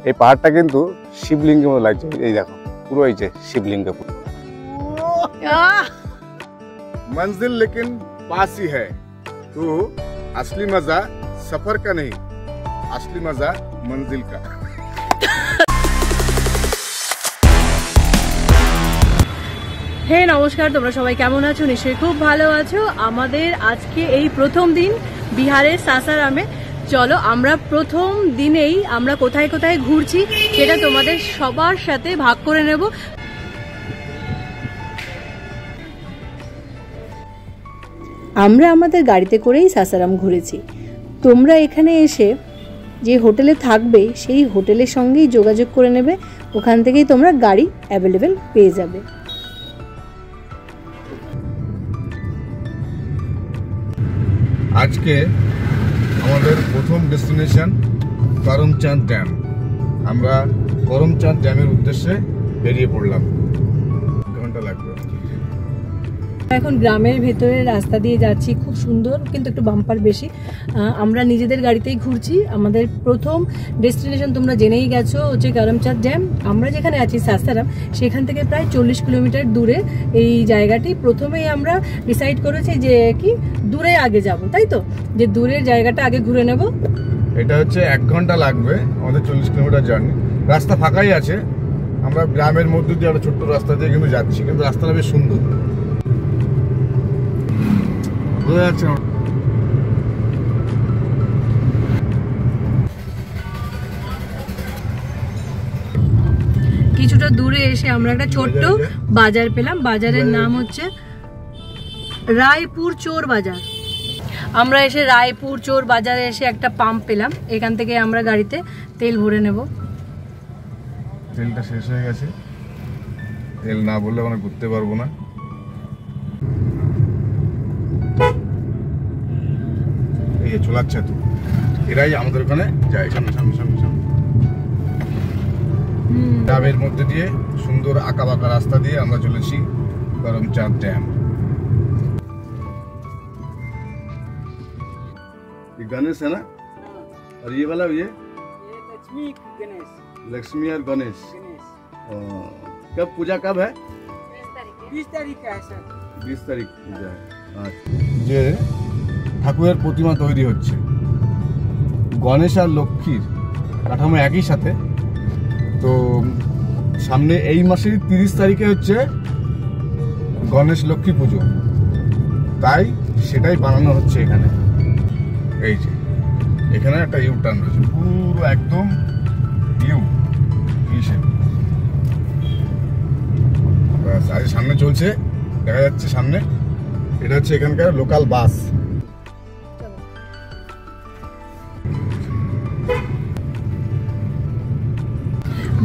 এই পাহাড়টা কিন্তু শিবলিঙ্গের মতো লাগছে, এই দেখো পুরো এই যে শিবলিঙ্গ। मंजिल लेकिन पास ही है, तो असली मजा सफर का नहीं, असली मजा मंजिल का। হে নমস্কার, তোমরা সবাই কেমন আছো? নিশ্চয়ই খুব ভালো আছো। আমাদের আজকে এই প্রথম দিন বিহারের সাসারামে। চলো আমরা প্রথম দিনেই আমরা কোথায় কোথায় ঘুরছি সেটা তোমাদের সবার সাথে ভাগ করে নেব। আমরা আমাদের গাড়িতে করেই সাসারাম ঘুরেছি। তোমরা এখানে এসে যে হোটেলে থাকবে সেই হোটেলের সঙ্গেই যোগাযোগ করে নেবে, ওখান থেকেই তোমরা গাড়ি অ্যাভেলেবেল পেয়ে যাবে। আজকে আমাদের প্রথম ডেস্টিনেশন করমচাঁদ ড্যাম। আমরা করমচাঁদ ড্যামের উদ্দেশ্যে বেরিয়ে পড়লাম। ঘন্টা লাগবে। এখন গ্রামের ভেতরে রাস্তা দিয়ে যাচ্ছি, খুব সুন্দর কিন্তু একটু বাম্পার বেশি। আমরা নিজেদের গাড়িতেই ঘুরছি। আমাদের প্রথম ডেস্টিনেশন তোমরা জেনেই গেছো হচ্ছে করমচাঁদ ড্যাম। আমরা যেখানে আছি সাসারাম সেখান থেকে প্রায় 40 কিলোমিটার দূরে এই জায়গাটি। প্রথমেই আমরা ডিসাইড করেছি যে কি দূরে আগে যাব, তাই তো, যে দূরের জায়গাটা আগে ঘুরে নেব। এটা হচ্ছে 1 ঘন্টা লাগবে আমাদের 40 কিলোমিটার জার্নি। রাস্তা ফাঁকাই আছে, আমরা গ্রামের মধ্যে দিয়ে একটা ছোট্ট রাস্তা দিয়ে কিন্তু যাচ্ছি, কিন্তু রাস্তাটা বেশ সুন্দর বোঝা যাচ্ছে। কিছুটা দূরে এসে আমরা একটা ছোট্ট বাজার পেলাম। বাজারের নাম হচ্ছে রায়পুর চোর বাজার। আমরা এসে রায়পুর চোর বাজারে এসে একটা পাম্প পেলাম, এখান থেকে আমরা গাড়িতে তেল ভরে নেব। তেলটা শেষ হয়ে গেছে, তেল না বললে আমরা ঘুরতে পারবো না। এই যে চলাচ্ছে তো, এরাই আমাদের ওখানে যায়। সামনে সামনে সামনে সামনে গ্রামের মধ্যে দিয়ে সুন্দর আঁকা বাঁকা রাস্তা দিয়ে আমরা চলেছি করমচাঁদ ড্যাম। गणेश है ना, और ये वाला ये लक्ष्मी और गणेश। कब पूजा कब है? 20 तारीख का है सर। 20 तारीख पूजा है। যে ঠাকুরের প্রতিমা তৈরি হচ্ছে, গণেশ আর লক্ষ্মীর কাঠামো একই সাথে। তো সামনে এই মাসের 30 তারিখে হচ্ছে গণেশ লক্ষ্মী পুজো, তাই সেটাই বানানো হচ্ছে এখানে। এই যে এখানে একটা ইউ টার্ন রয়েছে, পুরো একদম ইউ হিসেবে। আর সামনে চলছে, দেখা যাচ্ছে সামনে, এটা হচ্ছে এখানকার লোকাল বাস।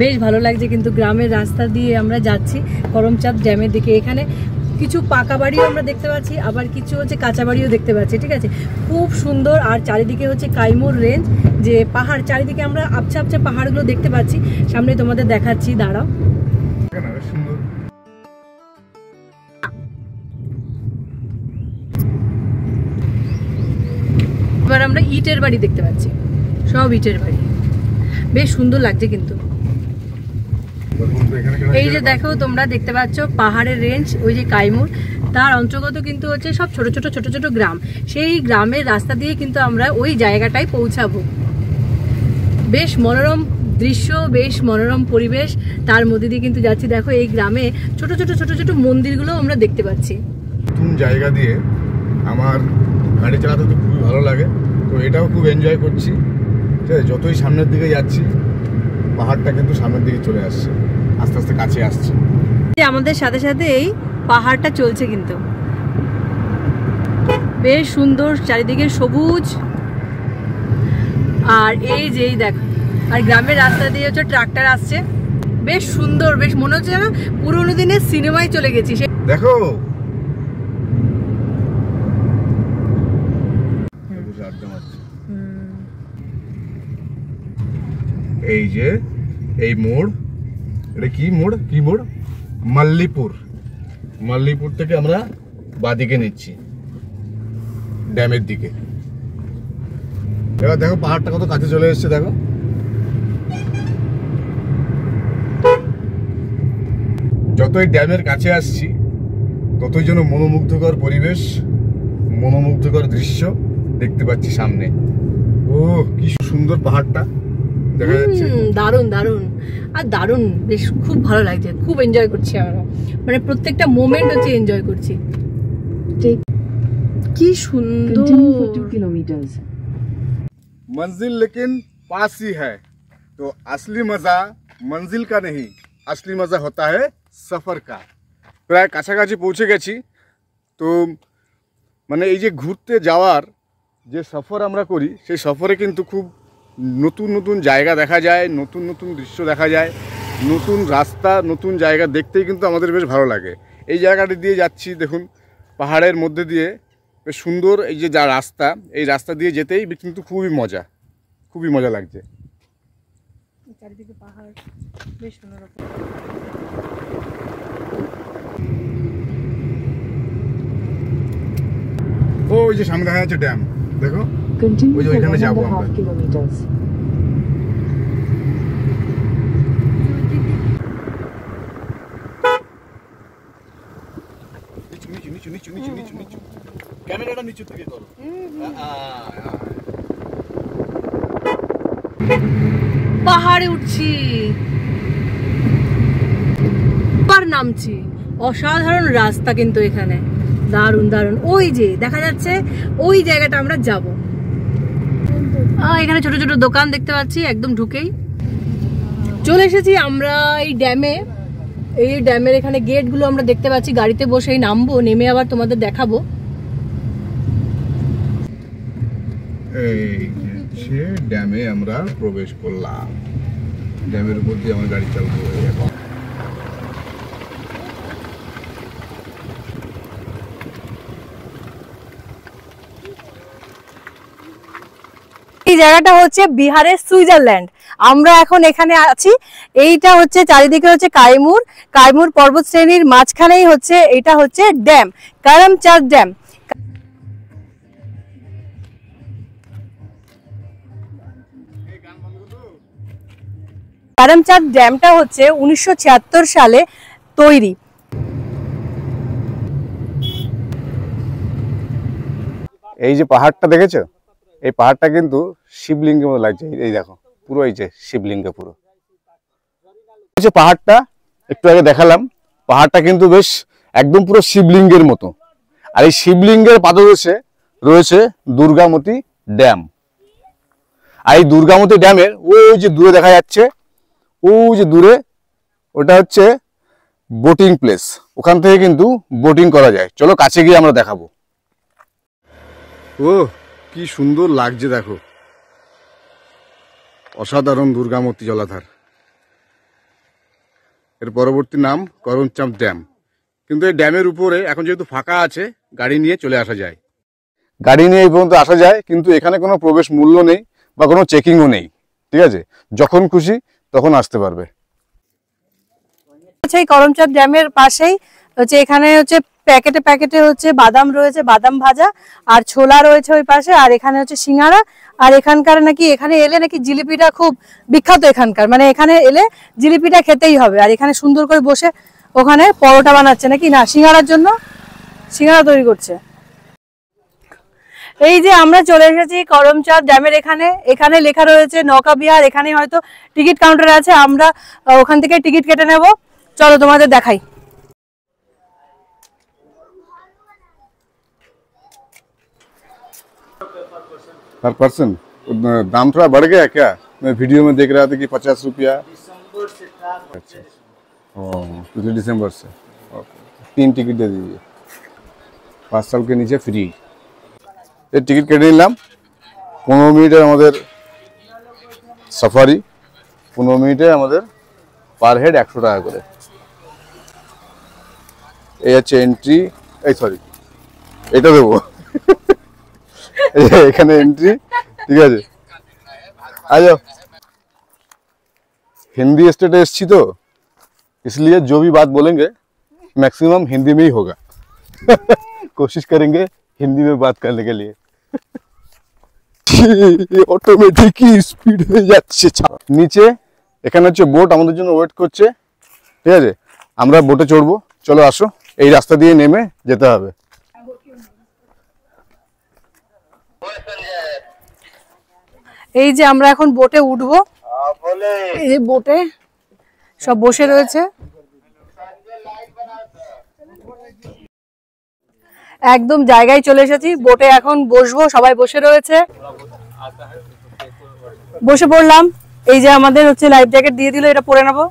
বেশ ভালো লাগছে কিন্তু গ্রামের রাস্তা দিয়ে আমরা যাচ্ছি করমচাঁদ ড্যামের দিকে। এখানে কিছু পাকা বাড়িও আমরা দেখতে পাচ্ছি, আবার কিছু হচ্ছে কাঁচা বাড়িও দেখতে পাচ্ছি, ঠিক আছে। খুব সুন্দর। আর চারিদিকে হচ্ছে কাইমুর রেঞ্জ, যে পাহাড়, চারিদিকে আমরা আবছা আবছা পাহাড়গুলো দেখতে পাচ্ছি। সামনে তোমাদের দেখাচ্ছি, দাঁড়াও। এবার আমরা ইটের বাড়ি দেখতে পাচ্ছি, সব ইটের বাড়ি, বেশ সুন্দর লাগছে কিন্তু। এই যে দেখো তোমরা দেখতে পাচ্ছ পাহাড়ের রেঞ্জ, ওই যে কাইমুর, তার অন্তর্গত কিন্তু হচ্ছে সব ছোট ছোট ছোট ছোট গ্রাম। সেই গ্রামের রাস্তা দিয়ে কিন্তু আমরা ওই জায়গাটায় পৌঁছাবো। বেশ মনোরম দৃশ্য, বেশ মনোরম পরিবেশ, তার মধ্যে দিয়ে কিন্তু যাচ্ছি। দেখো এই গ্রামে ছোট ছোট ছোট ছোট মন্দিরগুলো আমরা দেখতে পাচ্ছি। নতুন জায়গা দিয়ে আমার গাড়ি চালাতে তো খুবই ভালো লাগে, তো এটাও খুব এনজয় করছি। ঠিক আছে, যতই সামনের দিকে যাচ্ছি পাহাড়টা কিন্তু সামনের দিকে চলে আসছে, আস্তে আস্তে কাছে আসছে। আমাদের সাথে সাথে এই পাহাড়টা চলছে কিন্তু বেশ সুন্দর, চারিদিকে সবুজ। আর এই যে দেখো, আর গ্রামের রাস্তা দিয়ে হচ্ছে ট্রাক্টর আসছে, বেশ সুন্দর, বেশ মনে হচ্ছে না পুরোনো দিনের সিনেমায় চলে গেছি। দেখো এই যে এই মোড়, এটা কি মোড়, কি মোড়? মাল্লিপুর। মাল্লিপুর থেকে আমরা বাদিকে নিচ্ছি ড্যামের দিকে। এবার দেখো পাহাড়টা কত কাছে চলে এসেছে, দেখো যতই ড্যামের কাছে আসছি ততই যেন মনোমুগ্ধকর পরিবেশ, মনোমুগ্ধকর দৃশ্য দেখতে পাচ্ছি সামনে। ও কি সুন্দর পাহাড়টা দেখা যাচ্ছে। দারুণ দারুণ আর দারুণ, বেশ খুব ভালো লাগছে, খুব এনজয় করছি আমরা, মানে প্রত্যেকটা মোমেন্ট হচ্ছে এনজয় করছি। কি সুন্দর। मंजिल लेकिन पास ही है, तो असली मजा मंजिल का नहीं, असली मजा होता है सफर का। প্রায় কাছাকাছি পৌঁছে গেছি। তো মানে এই যে ঘুরতে যাওয়ার যে সফর আমরা করি, সেই সফরে কিন্তু খুব নতুন নতুন জায়গা দেখা যায়, নতুন নতুন দৃশ্য দেখা যায়, নতুন রাস্তা, নতুন জায়গা দেখতেই কিন্তু আমাদের বেশ ভালো লাগে। এই জায়গাটি দিয়ে যাচ্ছি, দেখুন পাহাড়ের মধ্যে দিয়ে বেশ সুন্দর এই যে যা রাস্তা, এই রাস্তা দিয়ে যেতেই কিন্তু খুবই মজা লাগছে। চারিদিকে পাহাড়, বেশ অন্যরকম। ওই যে সামনে দেখা যাচ্ছে ড্যাম, দেখো ওই যে ওইখানে যাবো আমরা। নিচু ক্যামেরাটা নিচু থেকে করো। পাহাড়ে উঠছি, পার নামছি, অসাধারণ রাস্তা কিন্তু এখানে, দারুণ দারুণ। ওই যে দেখা যাচ্ছে ওই জায়গাটা আমরা যাব। এখানে ছোট ছোট দোকান দেখতে পাচ্ছি, একদম ঢুকেই চলে এসেছি আমরা এই ড্যামে। এই ড্যামের এখানে গেট গুলো আমরা দেখতে পাচ্ছি, গাড়িতে বসেই নামবো, নেমে আবার তোমাদের দেখাবো। এই যে ড্যামে আমরা প্রবেশ করলাম, ড্যামের উপর দিয়ে আমার গাড়ি চালাবো এখন। এই জায়গাটা হচ্ছে বিহারের সুইজারল্যান্ড। আমরা এখন এখানে আছি। এইটা হচ্ছে চারিদিকে হচ্ছে কাইমুর পর্বত শ্রেণীর মাঝখানেই হচ্ছে এটা হচ্ছে ড্যাম, করমচাঁদ ড্যাম। করমচাঁদ ড্যামটা হচ্ছে 1976 সালে তৈরি। এই যে পাহাড়টা দেখেছো, এই পাহাড়টা কিন্তু শিবলিঙ্গের মতো লাগছে। এই দেখো পুরো এই যে শিবলিঙ্গ, পুরো পাহাড়টা একটু আগে দেখালাম, পাহাড়টা কিন্তু বেশ একদম পুরো শিবলিঙ্গের মতো। আর এই শিবলিঙ্গের পাদদেশে রয়েছে দুর্গামতি ড্যাম। আর এই দুর্গামতি ড্যামের ওই যে দূরে দেখা যাচ্ছে, ওই যে দূরে, ওটা হচ্ছে বোটিং প্লেস। ওখান থেকে কিন্তু বোটিং করা যায়। চলো কাছে গিয়ে আমরা দেখাবো। ও কি সুন্দর লাগছে দেখো, অসাধারণ দুর্গামতি জলাধার। এর পরবর্তী নাম করমচাঁদ ড্যাম। কিন্তু এই ড্যামের উপরে এখন যেহেতু ফাঁকা আছে, গাড়ি নিয়ে চলে আসা যায়। গাড়ি নিয়ে এই পর্যন্ত আসা যায়, কিন্তু এখানে কোনো প্রবেশ মূল্য নেই বা কোনো চেকিংও নেই। ঠিক আছে, যখন খুশি তখন আসতে পারবে। আচ্ছা, এই করমচাঁদ ড্যামের পাশেই হচ্ছে এখানে হচ্ছে প্যাকেটে হচ্ছে বাদাম রয়েছে, বাদাম ভাজা, আর ছোলা রয়েছে ওই পাশে, আর এখানে হচ্ছে সিঙ্গারা। আর এখানকার নাকি এখানে এলে নাকি জিলিপিটা খুব বিখ্যাত এখানকার, মানে এখানে এলে জিলিপিটা খেতেই হবে। আর এখানে সুন্দর করে বসে ওখানে পরোটা বানাচ্ছে নাকি, না সিঙ্গারার জন্য সিঙ্গারা তৈরি করছে। এই যে আমরা চলে এসেছি করমচাঁদ ড্যামের এখানে। এখানে লেখা রয়েছে নৌকা বিহার। এখানে হয়তো টিকিট কাউন্টার আছে, আমরা ওখান থেকে টিকিট কেটে নেব। চলো তোমাদের দেখাই। पर पर्सन दाम थोड़ा बढ़ गया क्या? मैं वीडियो में देख रहा था कि 50 रुपया। दिसंबर से था। अच्छा, पिछले दिसंबर से। ओके, 3 टिकट दे दीजिए, 5 साल के नीचे फ्री। ये टिकट केटे निलाम। 15 मिनिटेर आमादेर सफारी, 15 मिनिटे आमादेर पर हेड 100 টাকা করে। এই হচ্ছে এন্ট্রি, এই সরি এটা দেবো এখানে এন্ট্রি। ঠিক আছে, আজো हिंदी स्टेट एसছি तो इसलिए जो भी बात बोलेंगे मैक्सिमम हिंदी में ही होगा। कोशिश करेंगे हिंदी में बात करने के लिए। অটোমেটিক স্পিড হয়ে যাচ্ছে। নিচে এখানে হচ্ছে বোট আমাদের জন্য ওয়েট করছে। ঠিক আছে, আমরা বোটে চড়বো, চলো আসো, এই রাস্তা দিয়ে নেমে যেতে হবে। এই যে আমরা এখন বোটে উঠবো, এই যে বোটে সব বসে রয়েছে, একদম জায়গায় চলে এসেছি, বোটে এখন বসবো, সবাই বসে রয়েছে, বসে পড়লাম। এই যে আমাদের হচ্ছে লাইফ জ্যাকেট দিয়ে দিল, এটা পরে নেবো।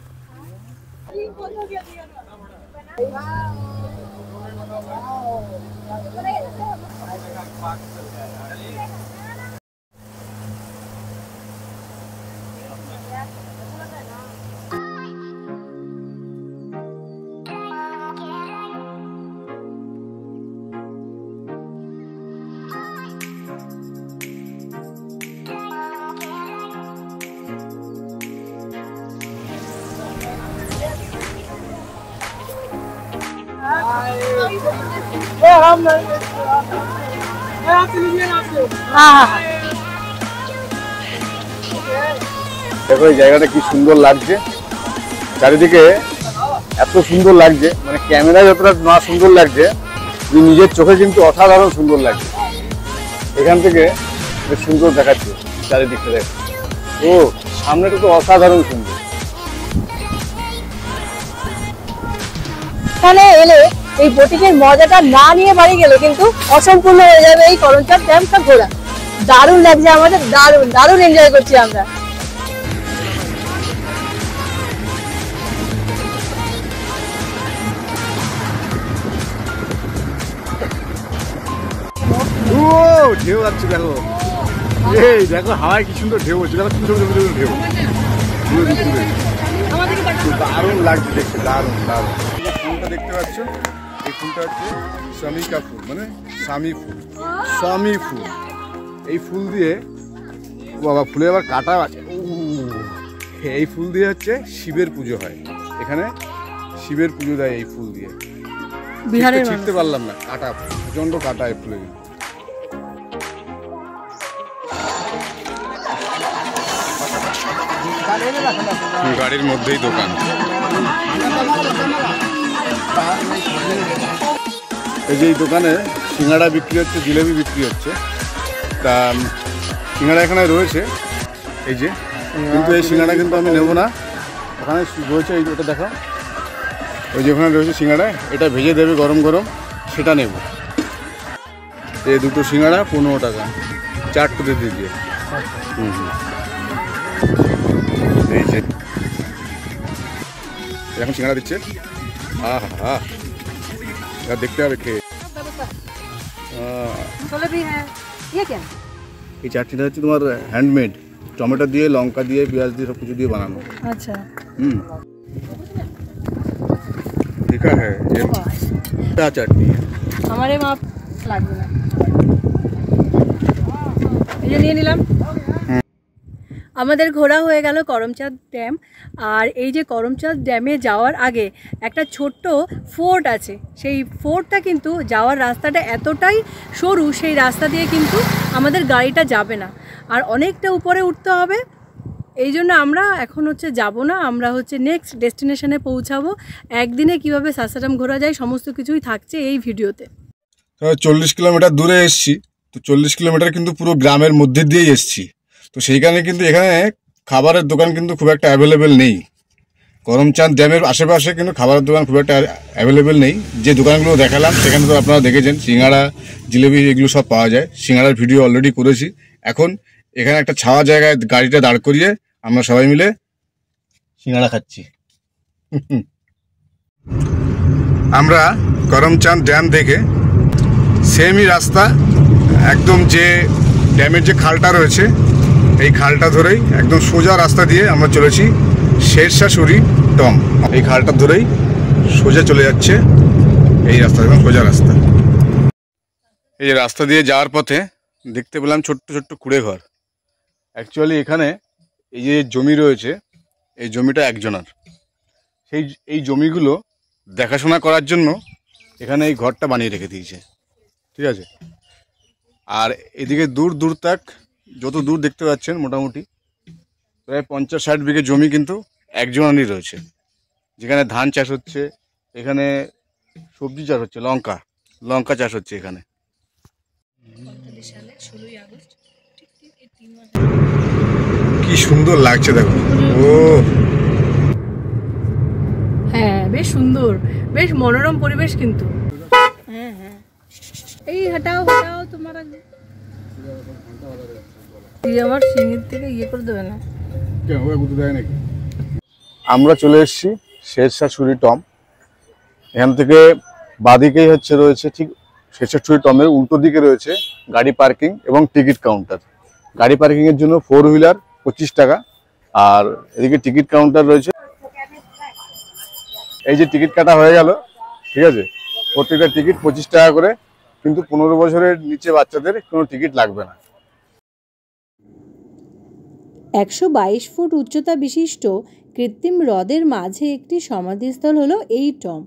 দেখো এই জায়গাটা কি সুন্দর লাগছে, চারিদিকে এত সুন্দর লাগছে, মানে ক্যামেরায় যতটা না সুন্দর লাগছে, নিজের চোখে কিন্তু অসাধারণ সুন্দর লাগছে। এখান থেকে বেশ সুন্দর দেখাচ্ছে চারিদিকটা, দেখ ও সামনেটা তো অসাধারণ সুন্দর। এখানে এলে এই বোটিংয়ের মজাটা না নিয়ে বাড়ি গেলে কিন্তু অসম্পূর্ণ হয়ে যাবে এই করমচাঁদ ড্যামটা ঘোরা। দারুণ লাগছে আমাদের, দারুণ দারুণ এনজয় করছি আমরা। ও ঢেউ যাচ্ছে, দেখো এই দেখো হাওয়ায় কি সুন্দর ঢেউ হচ্ছে, দেখো ছোট ছোট ছোট ঢেউ, দারুণ লাগছে দেখতে, দারুণ দারুণ। এই ফুলটা দেখতে পাচ্ছ, এই ফুলটা হচ্ছে শামিকা ফুল, মানে স্বামী ফুল, স্বামী ফুল। এই ফুল দিয়ে বাবা, ফুলে আবার কাটা আছে, এই ফুল দিয়ে হচ্ছে শিবের পুজো হয় এখানে, শিবের পুজো দেয় এই ফুল দিয়ে। বিহারের ছিটতে পারলাম না, কাটা প্রচন্ড কাটা এই ফুলে। গাড়ির মধ্যেই দোকান, এই যে এই দোকানে সিঙ্গাড়া বিক্রি হচ্ছে, জিলেবি বিক্রি হচ্ছে। তা সিঙ্গাড়া এখানে রয়েছে এই যে, কিন্তু এই সিঙ্গাড়া কিন্তু আমি নেবো না, ওখানে রয়েছে এই ওটা দেখো, ওই যে ওখানে রয়েছে সিঙ্গাড়া, এটা ভেজে দেবে গরম গরম, সেটা নেব। এই দুটো সিঙ্গাড়া 15 টাকা, 4টোতে দিয়ে দিয়ে। এই যে এখন সিঙ্গাড়া দিচ্ছে, আহা এটা দেখতে হবে খেয়ে। এই চাটনিটা হচ্ছে তোমার হ্যান্ডমেড, টমেটো দিয়ে, লঙ্কা দিয়ে, পেঁয়াজ দিয়ে, সব কিছু দিয়ে বানানো। আচ্ছা, ঠিক আছে, এটা চাটনি আমারে মাপ লাগবে না, এই যে নিয়ে নিলাম। আমাদের ঘোরা হয়ে গেল করমচাঁদ ড্যাম। আর এই যে করমচাঁদ ড্যামে যাওয়ার আগে একটা ছোট্ট ফোর্ট আছে, সেই ফোর্টটা কিন্তু যাওয়ার রাস্তাটা এতটাই সরু, সেই রাস্তা দিয়ে কিন্তু আমাদের গাড়িটা যাবে না, আর অনেকটা উপরে উঠতে হবে। এই জন্য আমরা এখন হচ্ছে যাব না, আমরা হচ্ছে নেক্সট ডেস্টিনেশনে পৌঁছাবো। একদিনে কিভাবে সাসারাম ঘোরা যায় সমস্ত কিছুই থাকছে এই ভিডিওতে। 40 কিলোমিটার দূরে এসছি, তো 40 কিলোমিটার কিন্তু পুরো গ্রামের মধ্যে দিয়েই এসছি, তো সেই কারণে কিন্তু এখানে খাবারের দোকান কিন্তু খুব একটা অ্যাভেলেবেল নেই। করমচাঁদ ড্যামের আশেপাশে কিন্তু খাবারের দোকান খুব একটা অ্যাভেলেবেল নেই। যে দোকানগুলো দেখালাম সেখানে তো আপনারা দেখেছেন, সিঙ্গাড়া, জিলেবি এগুলো সব পাওয়া যায়। সিঙ্গাড়ার ভিডিও অলরেডি করেছি। এখন এখানে একটা ছাওয়া জায়গায় গাড়িটা দাঁড় করিয়ে আমরা সবাই মিলে সিঙ্গাড়া খাচ্ছি। আমরা করমচাঁদ ড্যাম থেকে সেমই রাস্তা, একদম যে ড্যামের যে খালটা রয়েছে এই খালটা ধরেই একদম সোজা রাস্তা দিয়ে আমরা চলেছি শেরশাশুড়ি টম। এই খালটা ধরেই সোজা চলে যাচ্ছে এই রাস্তা, একদম সোজা রাস্তা। এই যে রাস্তা দিয়ে যাওয়ার পথে দেখতে পেলাম ছোট্ট ছোট্ট কুড়ে ঘর। অ্যাকচুয়ালি এখানে এই যে জমি রয়েছে, এই জমিটা একজনার। এই জমিগুলো দেখাশোনা করার জন্য এখানে এই ঘরটা বানিয়ে রেখে দিয়েছে, ঠিক আছে। আর এদিকে দূর দূর তাক যত দূর দেখতে পাচ্ছেন মোটামুটি প্রায় 50-60 বিঘে জমি কিন্তু একজনারই রয়েছে, যেখানে ধান চাষ হচ্ছে, এখানে সবজি চাষ হচ্ছে, লঙ্কা চাষ হচ্ছে এখানে। 45 সালে 16ই আগস্ট ঠিক এই 3 মাস কি সুন্দর লাগছে দেখো। ও হ্যাঁ, বেশ সুন্দর, বেশ মনোরম পরিবেশ কিন্তু। হ্যাঁ হ্যাঁ, এই হটাও তোমার আগে আমার সিঙ্গির থেকে ইয়ে করে দেবে না? আমরা চলে এসেছি শেরশাহ সুরি টম। এখান থেকে বাদিকেই রয়েছে ঠিক শেরশাহ সুরি টমের উল্টো দিকে রয়েছে গাড়ি পার্কিং এবং টিকিট কাউন্টার। গাড়ি পার্কিং এর জন্য 4 হুইলার 25 টাকা, আর এদিকে টিকিট কাউন্টার রয়েছে। এই যে টিকিট কাটা হয়ে গেল, ঠিক আছে, প্রত্যেকটা টিকিট 25 টাকা করে, কিন্তু 15 বছরের নিচে বাচ্চাদের কোনো টিকিট লাগবে না। 122 ফুট উচ্চতা বিশিষ্ট কৃত্রিম হ্রদের মাঝে একটি সমাধিস্থল হলো এই টম।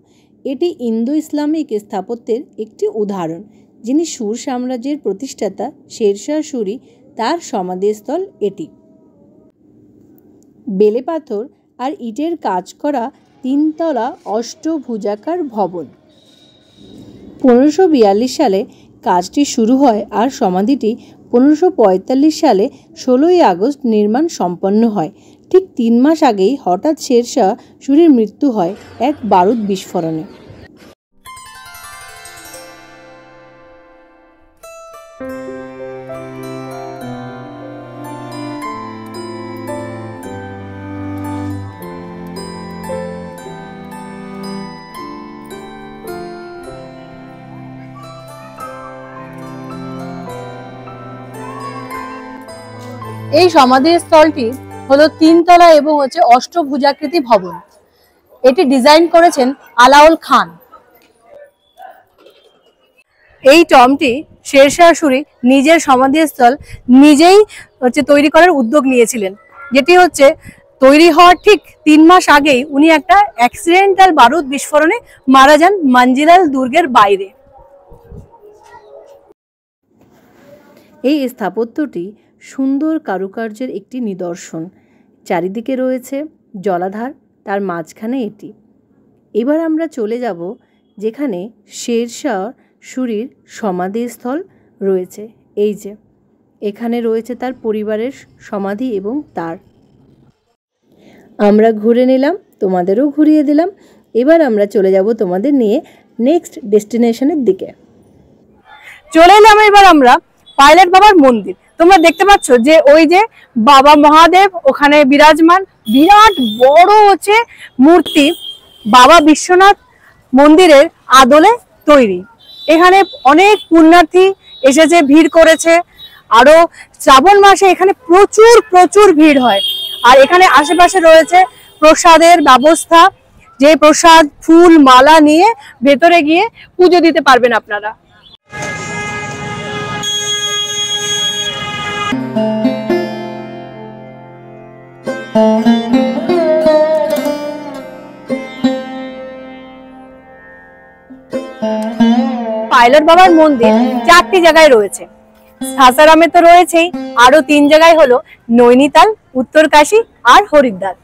এটি ইন্দো ইসলামিক স্থাপত্যের একটি উদাহরণ। যিনি সুর সাম্রাজ্যের প্রতিষ্ঠাতা শেরশাহ সুরি, তার সমাধিস্থল এটি। বেলে পাথর আর ইটের কাজ করা 3 তলা অষ্টভুজাকার ভবন। 1542 সালে কাজটি শুরু হয় আর সমাধিটি 1545 সালে 16ই আগস্ট নির্মাণ সম্পন্ন হয়। ঠিক 3 মাস আগেই হঠাৎ শেরশাহ সুরির মৃত্যু হয় এক বারুদ বিস্ফোরণে। এই সমাধিস্থলটি হলো 3 তলা এবং অষ্টভুজাকৃতি ভবন। এটি ডিজাইন করেছেন আলাউল খান। এই টমটি শেরশাহ সুরি নিজের সমাধিস্থল নিজেই তৈরি করার উদ্যোগ নিয়েছিলেন, যেটি তৈরি হওয়ার ঠিক 3 মাস আগেই উনি একটা অ্যাক্সিডেন্টাল বারুদ বিস্ফোরণে মারা যান মাঞ্জিলাল দুর্গের বাইরে। এই স্থাপত্যটি সুন্দর কারুকার্যের একটি নিদর্শন। চারিদিকে রয়েছে জলাধার, তার মাঝখানে এটি। এবার আমরা চলে যাব যেখানে শেরশাহ সুরির সমাধিস্থল রয়েছে। এই যে এখানে রয়েছে তার পরিবারের সমাধি এবং তার। আমরা ঘুরে নিলাম, তোমাদেরও ঘুরিয়ে দিলাম। এবার আমরা চলে যাব তোমাদের নিয়ে নেক্সট ডেস্টিনেশনের দিকে। চলে এলাম এবার আমরা পাইলট বাবার মন্দির। তোমরা দেখতে পাচ্ছ যে ওই যে বাবা মহাদেব ওখানে বিরাজমান, বিরাট বড় মূর্তি বাবা বিশ্বনাথ মন্দিরের আদলে তৈরি। এখানে অনেক পুণ্যার্থী এসেছে, ভিড় করেছে। আরো শ্রাবণ মাসে এখানে প্রচুর প্রচুর ভিড় হয়। আর এখানে আশেপাশে রয়েছে প্রসাদের ব্যবস্থা, যে প্রসাদ ফুল মালা নিয়ে ভেতরে গিয়ে পুজো দিতে পারবেন আপনারা। পাইলট বাবার মন্দির 4টি জায়গায় রয়েছে। সাসারামে তো রয়েছেই, আরো 3 জায়গায় হলো নৈনিতাল, উত্তরকাশী আর হরিদ্বার।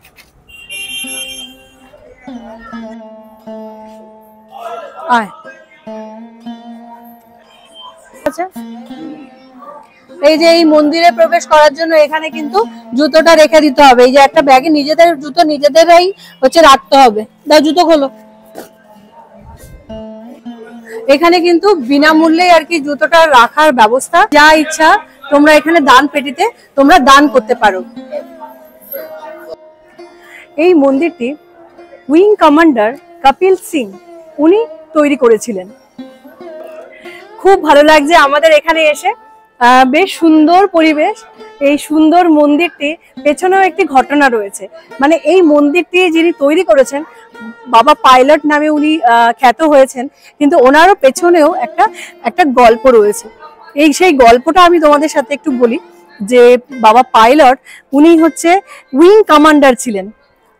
এই যে এই মন্দিরে প্রবেশ করার জন্য এখানে কিন্তু জুতোটা রেখে দিতে হবে। এই যে একটা ব্যাগে নিজেদের জুতো নিজেদেরই রাখতে হবে। দাও জুতো খোলো। এখানে কিন্তু বিনামূল্যে আর কি জুতোটা রাখার ব্যবস্থা। যা ইচ্ছা তোমরা এখানে দান পেটিতে তোমরা দান করতে পারো। এই মন্দিরটি উইং কমান্ডার কপিল সিং উনি তৈরি করেছিলেন। খুব ভালো লাগছে আমাদের এখানে এসে, বেশ সুন্দর পরিবেশ। এই সুন্দর মন্দিরটি পেছনেও একটি ঘটনা রয়েছে। মানে এই মন্দিরটি যিনি তৈরি করেছেন বাবা পাইলট নামে উনি খ্যাত হয়েছেন, কিন্তু ওনারও পেছনেও একটা গল্প রয়েছে। সেই গল্পটা আমি তোমাদের সাথে একটু বলি। যে বাবা পাইলট উনি উইং কমান্ডার ছিলেন।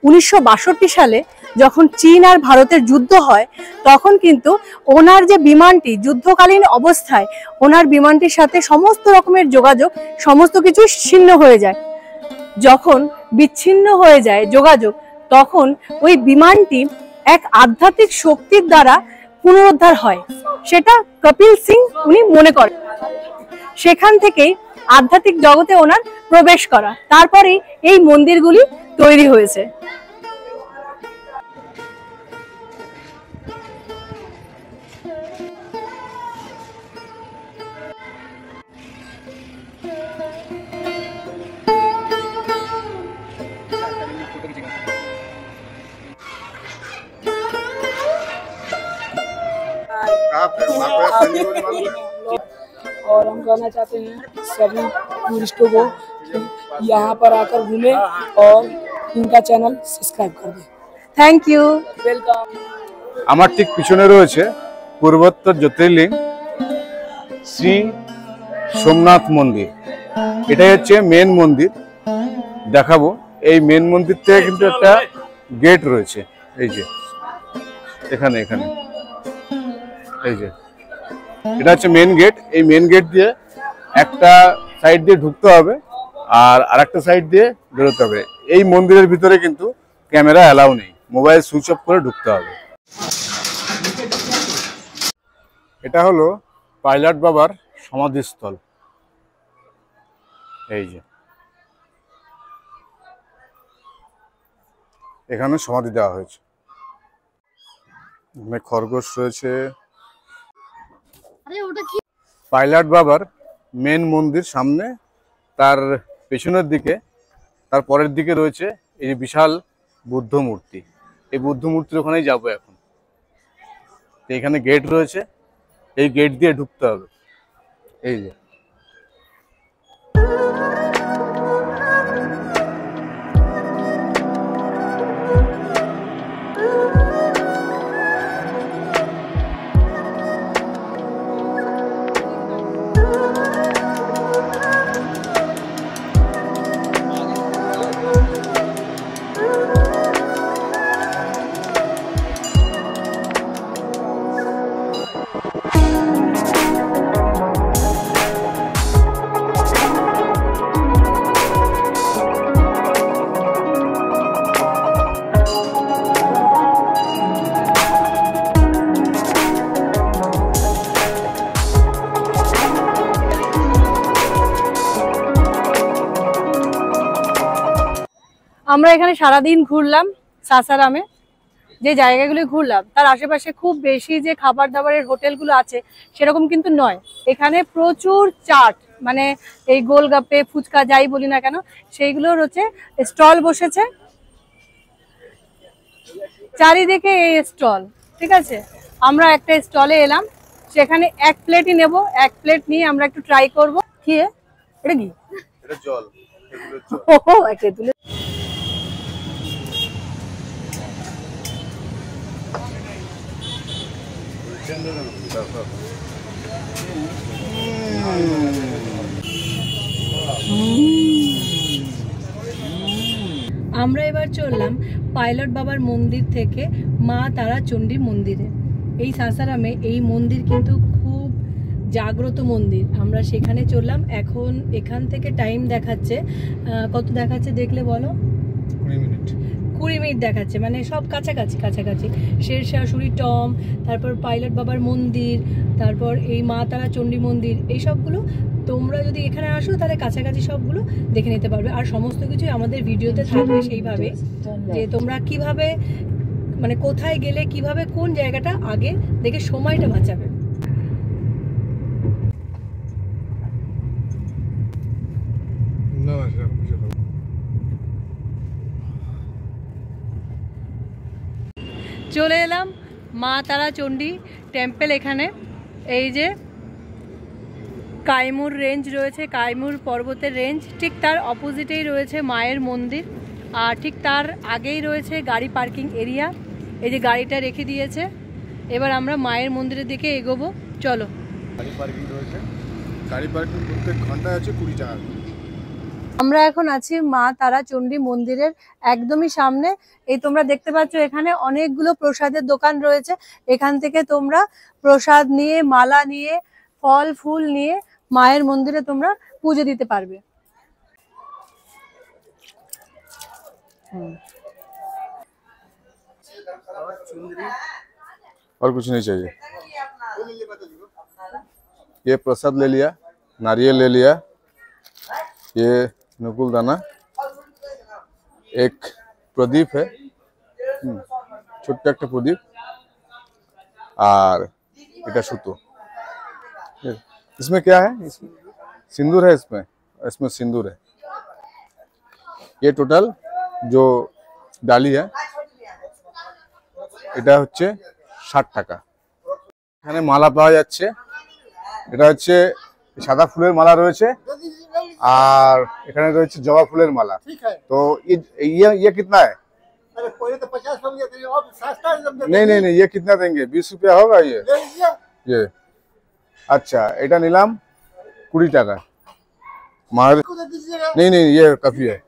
1962 সালে যখন চীন আর ভারতের যুদ্ধ হয়, তখন কিন্তু ওনার যে বিমানটি যুদ্ধকালীন অবস্থায় ওনার বিমানটির সাথে সমস্ত রকমের যোগাযোগ সমস্ত কিছু ছিন্ন হয়ে যায়। যখন বিচ্ছিন্ন হয়ে যায় যোগাযোগ, তখন ওই বিমানটি এক আধ্যাত্মিক শক্তির দ্বারা পুনরুদ্ধার হয়, সেটা কপিল সিং উনি মনে করেন। সেখান থেকেই আধ্যাত্মিক জগতে ওনার প্রবেশ করা, তারপরেই এই মন্দিরগুলি তৈরি হয়েছে। और हम कहना चाहते हैं सभी टूरिस्टों को कि यहाँ पर आकर घूमें और इनका चैनल सब्सक्राइब कर दें। Thank you. वेलकम। আমার ঠিক পিছনে রয়েছে পূর্বোত্তর জ্যোতির্লিঙ্গ শ্রী সোমনাথ মন্দির। এটাই হচ্ছে মেন মন্দির, দেখাবো। এই মেন মন্দির থেকে কিন্তু একটা গেট রয়েছে, এই যে এখানে এখানে এই যে এটা হচ্ছে মেন গেট। এই মেন গেট দিয়ে একটা সাইড দিয়ে ঢুকতে হবে আর আরেকটা সাইড দিয়ে বেরোতে হবে। এই মন্দিরের ভিতরে কিন্তু ক্যামেরা অ্যালাউ নেই, মোবাইল সুইচ অফ করে ঢুকতে হবে। এটা হলো পাইলট বাবার সমাধিস্থল, এই যে এখানে সমাধি দেওয়া হয়েছে। এখানে খরগোশ রয়েছে। পাইলট বাবার মেন মন্দির সামনে, তার পেছনের দিকে তার পরের দিকে রয়েছে এই বিশাল বুদ্ধ মূর্তি। এই বুদ্ধ মূর্তির ওখানেই যাবো এখন। এখানে গেট রয়েছে, এই গেট দিয়ে ঢুকতে হবে। এই যে আমরা এখানে সারাদিন ঘুরলাম সাসারামে। যে জায়গাগুলো ঘুরলাম তার আশেপাশে খুব বেশি যে খাবার দাবারের হোটেলগুলো আছে সেরকম কিন্তু নয়। এখানে প্রচুর চাট, মানে এই গোলগাপ্পে ফুচকা যাই বলি না কেন সেইগুলোর হচ্ছে স্টল বসেছে চারিদিকে, এই স্টল। ঠিক আছে, আমরা একটা স্টলে এলাম, সেখানে এক প্লেটই নেব। এক প্লেট নিয়ে আমরা একটু ট্রাই করব। কি এটা কি? এটা জল, ও একটা তুলে। আমরা এবার চললাম পাইলট বাবার মন্দির থেকে মা তারা চণ্ডী মন্দিরে। এই সাসারামে এই মন্দির কিন্তু খুব জাগ্রত মন্দির। আমরা সেখানে চললাম। এখন এখান থেকে টাইম দেখাচ্ছে, কত দেখাচ্ছে দেখলে বলো? 20 মিনিট দেখাচ্ছে, মানে সব কাছাকাছি কাছাকাছি। শেরশাহ টম, তারপর পাইলট বাবার মন্দির, তারপর এই মা তারা চণ্ডী মন্দির, এই সবগুলো তোমরা যদি এখানে আসো তাহলে কাছাকাছি সবগুলো দেখে নিতে পারবে। আর সমস্ত কিছু আমাদের ভিডিওতে থাকবে সেইভাবে, যে তোমরা কিভাবে মানে কোথায় গেলে কিভাবে কোন জায়গাটা আগে দেখে সময়টা বাঁচাবে। চলে এলাম মা তারা চণ্ডী টেম্পল। এখানে এই যে কাইমুর রেঞ্জ রয়েছে, কাইমুর পর্বতের রেঞ্জ, ঠিক তার অপোজিটেই রয়েছে মায়ের মন্দির। আর ঠিক তার আগেই রয়েছে গাড়ি পার্কিং এরিয়া। এই যে গাড়িটা রেখে দিয়েছে। এবার আমরা মায়ের মন্দিরের দিকে এগোবো, চলো। গাড়ি পার্কিং রয়েছে, গাড়ি পার্কিং প্রত্যেক ঘন্টায় আছে 20 টাকা। আমরা এখন আছি মা তারা চণ্ডী মন্দিরের একদমই সামনে। এই তোমরা দেখতে পাচ্ছ এখানে অনেকগুলো প্রসাদের দোকান রয়েছে। এখান থেকে তোমরা প্রসাদ নিয়ে, মালা নিয়ে, ফল ফুল নিয়ে মায়ের মন্দিরে তোমরা পুজো দিতে পারবে। और कुछ नहीं चाहिए। ये प्रसाद ले लिया, नारियल ले लिया, ये नकुल दाना, एक प्रदीप है, छोटा एक प्रदीप, और এটা সুতো। इसमें क्या है? इसमें सिंदूर है, इसमें सिंदूर है। ये टोटल जो ডালি है এটা হচ্ছে 60 টাকা। এখানে মালা পাওয়া যাচ্ছে, এটা হচ্ছে সাদা ফুলের মালা রয়েছে, আর এখানে রয়েছে জবা ফুলের মালা। তো ये कितना है? अरे पहले तो 50 रुपया थे, अब सस्ता एकदम दे नहीं नहीं नहीं, ये कितना देंगे? 20 रुपया होगा ये। अच्छा, এটা নিলাম 20 টাকা। মার नहीं नहीं, ये काफी है।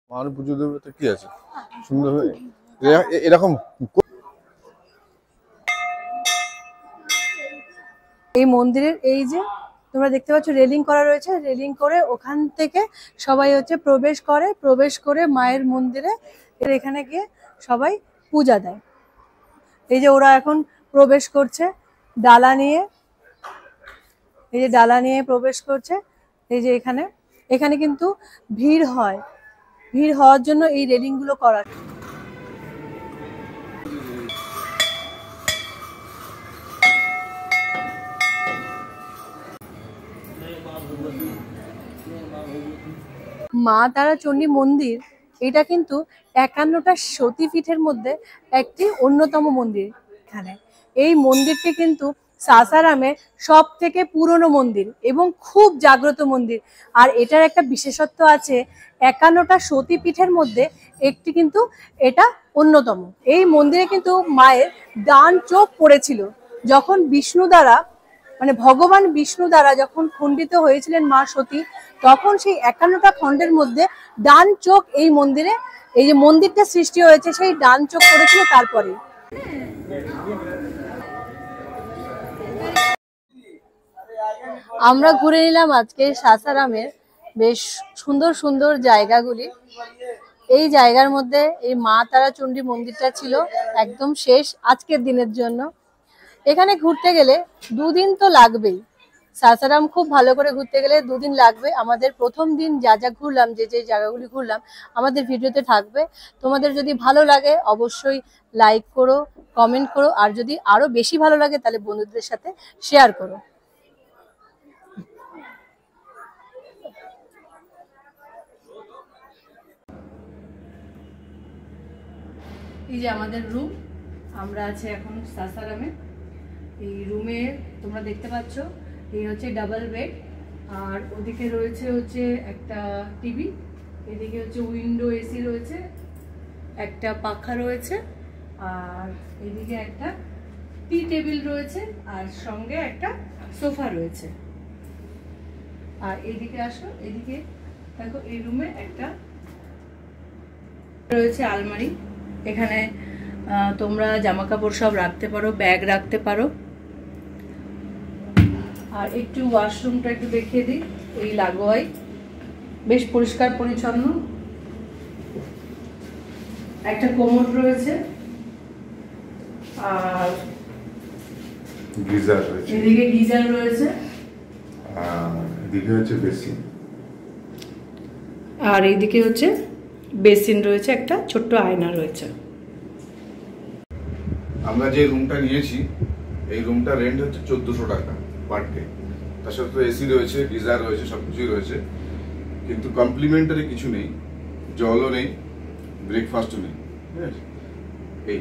মার পুজো দেবে তো কি আছে, সুন্দর হয় এরকম। এই মন্দিরের এই যে তোমরা দেখতে পাচ্ছ রেলিং করা রয়েছে, রেলিং করে ওখান থেকে সবাই হচ্ছে প্রবেশ করে মায়ের মন্দিরে এর এখানে গিয়ে সবাই পূজা দেয়। এই যে ওরা এখন প্রবেশ করছে ডালা নিয়ে, এই যে ডালা নিয়ে প্রবেশ করছে। এই যে এখানে কিন্তু ভিড় হয়, ভিড় হওয়ার জন্য এই রেলিং গুলো করা। মা তারা চণ্ডী মন্দির এটা কিন্তু 51টা সতীপীঠের মধ্যে একটি অন্যতম মন্দির। এখানে এই মন্দিরটি কিন্তু সাসারামে সব থেকে পুরনো মন্দির এবং খুব জাগ্রত মন্দির। আর এটার একটা বিশেষত্ব আছে, 51টা সতীপীঠের মধ্যে একটি কিন্তু এটা অন্যতম। এই মন্দিরে কিন্তু মায়ের ডান চোখ পড়েছিল যখন বিষ্ণু দ্বারা, মানে ভগবান বিষ্ণু দ্বারা যখন খণ্ডিত হয়েছিলেন মা সতী, তখন সেই 51টা খণ্ডের মধ্যে ডান চোখ এই মন্দিরে, এই যে মন্দিরটা সৃষ্টি হয়েছে সেই ডান চোখ পড়েছিল। তারপরে আমরা ঘুরে নিলাম আজকে সাসারামের বেশ সুন্দর সুন্দর জায়গাগুলি। এই জায়গার মধ্যে এই মা তারা চণ্ডী মন্দিরটা ছিল একদম শেষ আজকের দিনের জন্য। এখানে ঘুরতে গেলে 2 দিন তো লাগবেই। সাসারাম খুব ভালো করে ঘুরতে গেলে 2 দিন লাগবে। আমাদের প্রথম দিন যা ঘুরলাম, যে জায়গাগুলি ঘুরলাম আমাদের ভিডিওতে থাকবে। তোমাদের যদি ভালো লাগে অবশ্যই লাইক করো, কমেন্ট করো, আর যদি আরো বেশি ভালো লাগে তাহলে বন্ধুদের সাথে শেয়ার করো। এই যে আমাদের রুম, আমরা আছি এখন সাসারামে। এই রুমে তোমরা দেখতে পাচ্ছ এই হচ্ছে ডাবল বেড, আর ওদিকে রয়েছে হচ্ছে একটা টিভি, এদিকে হচ্ছে উইন্ডো এসি রয়েছে, একটা পাখা রয়েছে, আর এদিকে একটা টি টেবিল রয়েছে, আর সঙ্গে একটা সোফা রয়েছে। আর এদিকে আসো, এদিকে দেখো এই রুমে একটা রয়েছে আলমারি, এখানে তোমরা জামা কাপড় সব রাখতে পারো, ব্যাগ রাখতে পারো। আর একটু ওয়াশরুমটা একটু দেখিয়ে দিই, এই লাগোয়াই বেশ পরিষ্কার পরিচ্ছন্ন। একটা কোমোড রয়েছে, আর গিজার রয়েছে, এদিকে গিজার রয়েছে, আর এদিকে হচ্ছে বেসিন, আর এইদিকে হচ্ছে বেসিন রয়েছে, একটা ছোট্ট আয়না রয়েছে। আমরা যে রুমটা নিয়েছি এই রুমটা রেন্ট হচ্ছে 1400 টাকা পার ডে। তার সাথে তো এসি রয়েছে, গিজার রয়েছে, সবকিছুই রয়েছে, কিন্তু কমপ্লিমেন্টারি কিছু নেই, জলও নেই, ব্রেকফাস্টও নেই, ঠিক আছে? এই